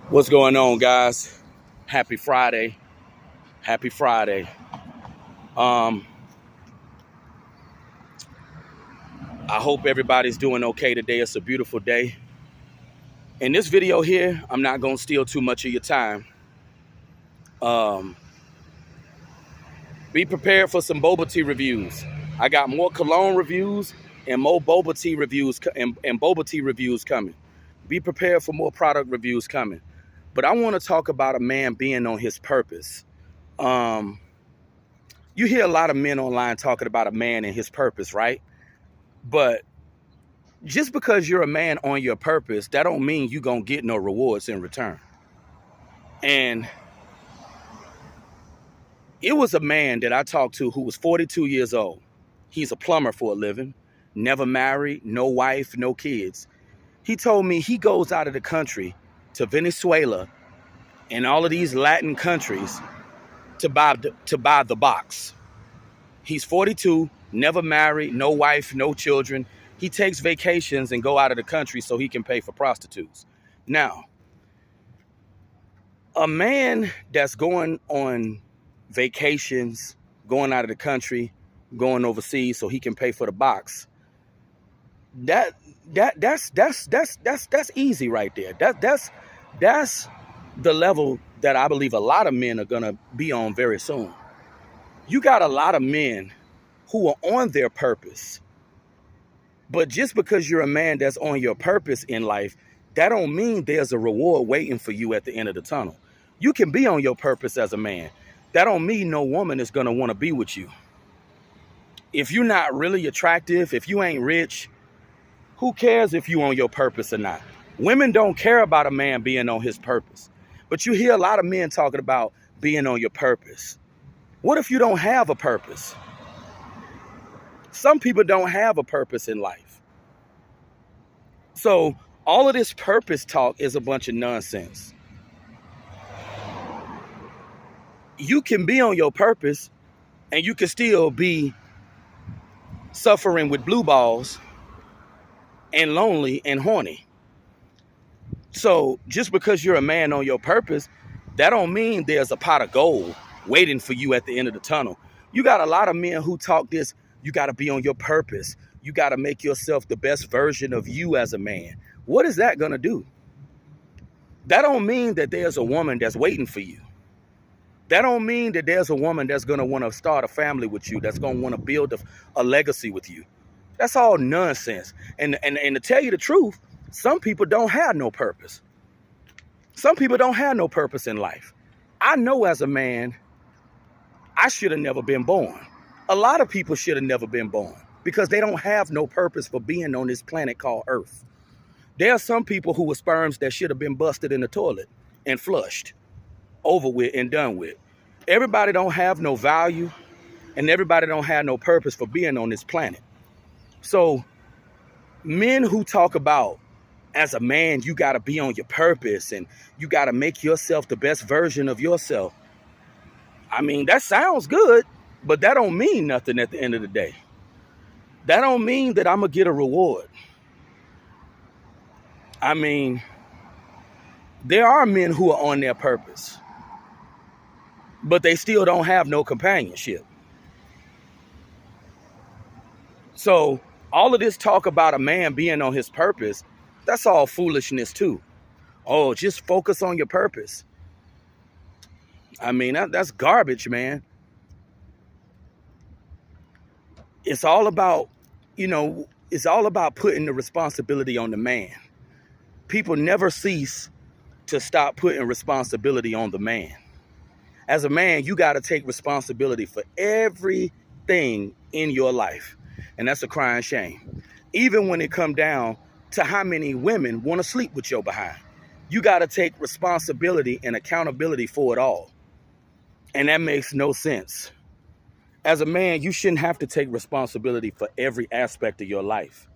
What's going on, guys? Happy Friday. Happy Friday. Um, I hope everybody's doing okay today. It's a beautiful day. In this video here, I'm not going to steal too much of your time. Um, be prepared for some boba tea reviews. I got more cologne reviews and more boba tea reviews and boba tea reviews coming. Be prepared for more product reviews coming. But I want to talk about a man being on his purpose. You hear a lot of men online talking about a man and his purpose, right? But just because you're a man on your purpose, that don't mean you gonna get no rewards in return. And it was a man that I talked to who was 42 years old. He's a plumber for a living, never married, no wife, no kids. He told me he goes out of the country to Venezuela and all of these Latin countries to buy the box. He's 42, never married, no wife, no children. He takes vacations and go out of the country so he can pay for prostitutes. Now, a man that's going on vacations, going out of the country, going overseas so he can pay for the box, that's easy right there. That's the level that I believe a lot of men are gonna be on very soon. You got a lot of men who are on their purpose. But just because you're a man that's on your purpose in life, that don't mean there's a reward waiting for you at the end of the tunnel. You can be on your purpose as a man. That don't mean no woman is going to want to be with you. If you're not really attractive, if you ain't rich, who cares if you on your purpose or not? Women don't care about a man being on his purpose. But you hear a lot of men talking about being on your purpose. What if you don't have a purpose? Some people don't have a purpose in life. So all of this purpose talk is a bunch of nonsense. You can be on your purpose and you can still be suffering with blue balls and lonely and horny. So just because you're a man on your purpose, that don't mean there's a pot of gold waiting for you at the end of the tunnel. You got a lot of men who talk this, you got to be on your purpose. You got to make yourself the best version of you as a man. What is that going to do? That don't mean that there's a woman that's waiting for you. That don't mean that there's a woman that's going to want to start a family with you, that's going to want to build a legacy with you. That's all nonsense. And to tell you the truth, some people don't have no purpose. Some people don't have no purpose in life. I know as a man, I should have never been born. A lot of people should have never been born because they don't have no purpose for being on this planet called Earth. There are some people who were sperms that should have been busted in the toilet and flushed, over with and done with. Everybody don't have no value and everybody don't have no purpose for being on this planet. So men who talk about as a man, you got to be on your purpose and you got to make yourself the best version of yourself. I mean, that sounds good, but that don't mean nothing at the end of the day. That don't mean that I'm going to get a reward. I mean, there are men who are on their purpose, but they still don't have no companionship. So all of this talk about a man being on his purpose, that's all foolishness too. Oh, just focus on your purpose. I mean, that's garbage, man. It's all about, it's all about putting the responsibility on the man. People never cease to stop putting responsibility on the man. As a man, you got to take responsibility for everything in your life. And that's a crying shame. Even when it come down to how many women want to sleep with your behind. You got to take responsibility and accountability for it all. And that makes no sense. As a man, you shouldn't have to take responsibility for every aspect of your life,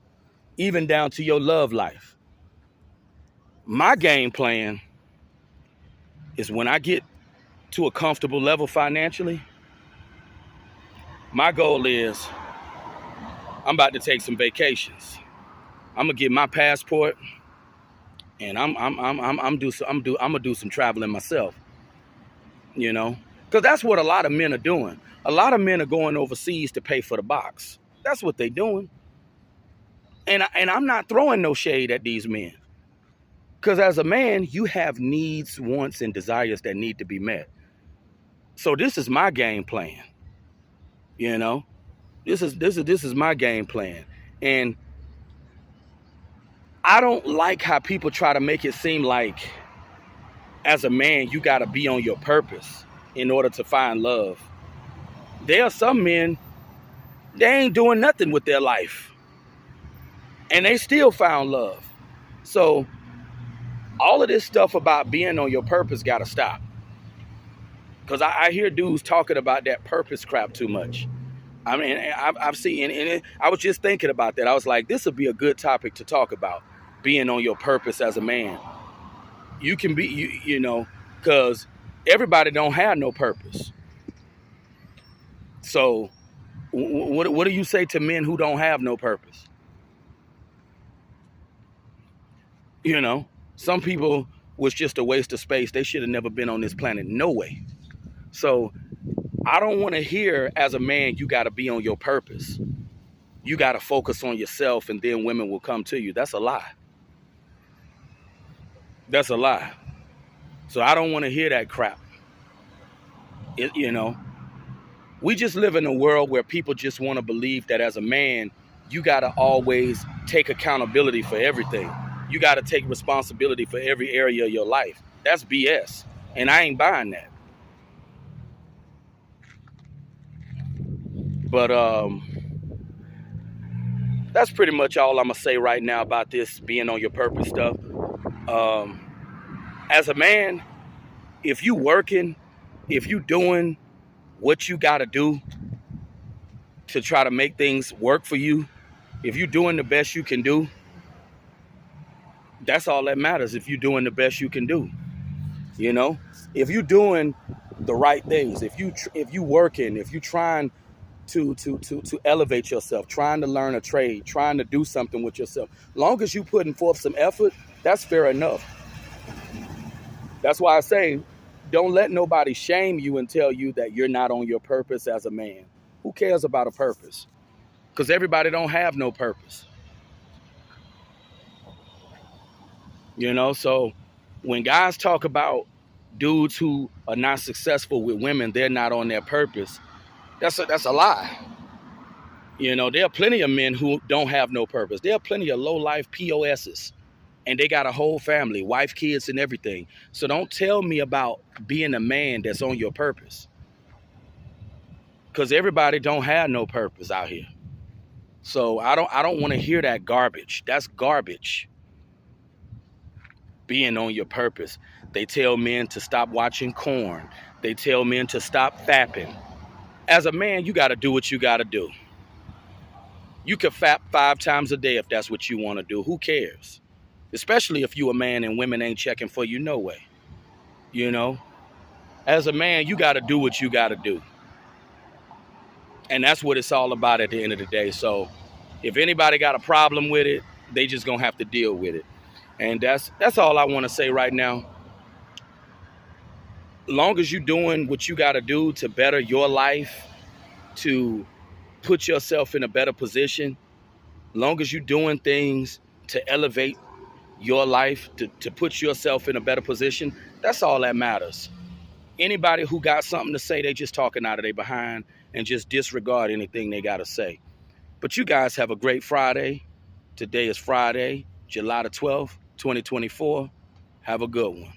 even down to your love life. My game plan is when I get to a comfortable level financially, my goal is I'm about to take some vacations. I'm going to get my passport And I'm gonna do some traveling myself, you know, because that's what a lot of men are doing. A lot of men are going overseas to pay for the box. That's what they're doing. And I'm not throwing no shade at these men, because as a man, you have needs, wants, and desires that need to be met. So this is my game plan, you know. This is my game plan, and I don't like how people try to make it seem like as a man you got to be on your purpose in order to find love. There are some men, they ain't doing nothing with their life, and they still found love. So all of this stuff about being on your purpose got to stop, because I hear dudes talking about that purpose crap too much. I mean, I've seen, and I was just thinking about that. I was like, this would be a good topic to talk about, being on your purpose as a man. You can be, you know, because everybody don't have no purpose. So what do you say to men who don't have no purpose? You know, some people was just a waste of space. They should have never been on this planet. No way. So I don't want to hear as a man, you got to be on your purpose. You got to focus on yourself and then women will come to you. That's a lie. That's a lie. So I don't want to hear that crap. You know, we just live in a world where people just want to believe that as a man, you got to always take accountability for everything. You got to take responsibility for every area of your life. That's BS. And I ain't buying that. But that's pretty much all I'm going to say right now about this being on your purpose stuff. As a man, if you working, if you doing what you got to do to try to make things work for you, if you're doing the best you can do, that's all that matters. If you're doing the best you can do, you know, if you're doing the right things, if you working, if you trying to elevate yourself, trying to learn a trade, trying to do something with yourself, long as you putting forth some effort, that's fair enough. That's why I say, don't let nobody shame you and tell you that you're not on your purpose as a man. Who cares about a purpose? Because everybody don't have no purpose. You know, so when guys talk about dudes who are not successful with women, they're not on their purpose. That's a lie. You know, there are plenty of men who don't have no purpose. There are plenty of low-life POSs, and they got a whole family, wife, kids, and everything. So don't tell me about being a man that's on your purpose, because everybody don't have no purpose out here. So I don't want to hear that garbage. That's garbage. Being on your purpose. They tell men to stop watching corn. They tell men to stop fapping. As a man, you got to do what you got to do. You can fap 5 times a day if that's what you want to do. Who cares? Especially if you a man and women ain't checking for you, no way. You know? As a man, you got to do what you got to do. And that's what it's all about at the end of the day. So if anybody got a problem with it, they just going to have to deal with it. And that's all I want to say right now. Long as you're doing what you got to do to better your life, to put yourself in a better position, long as you're doing things to elevate your life, to put yourself in a better position, that's all that matters. Anybody who got something to say, they just talking out of their behind and just disregard anything they got to say. But you guys have a great Friday. Today is Friday, July the 12th, 2024. Have a good one.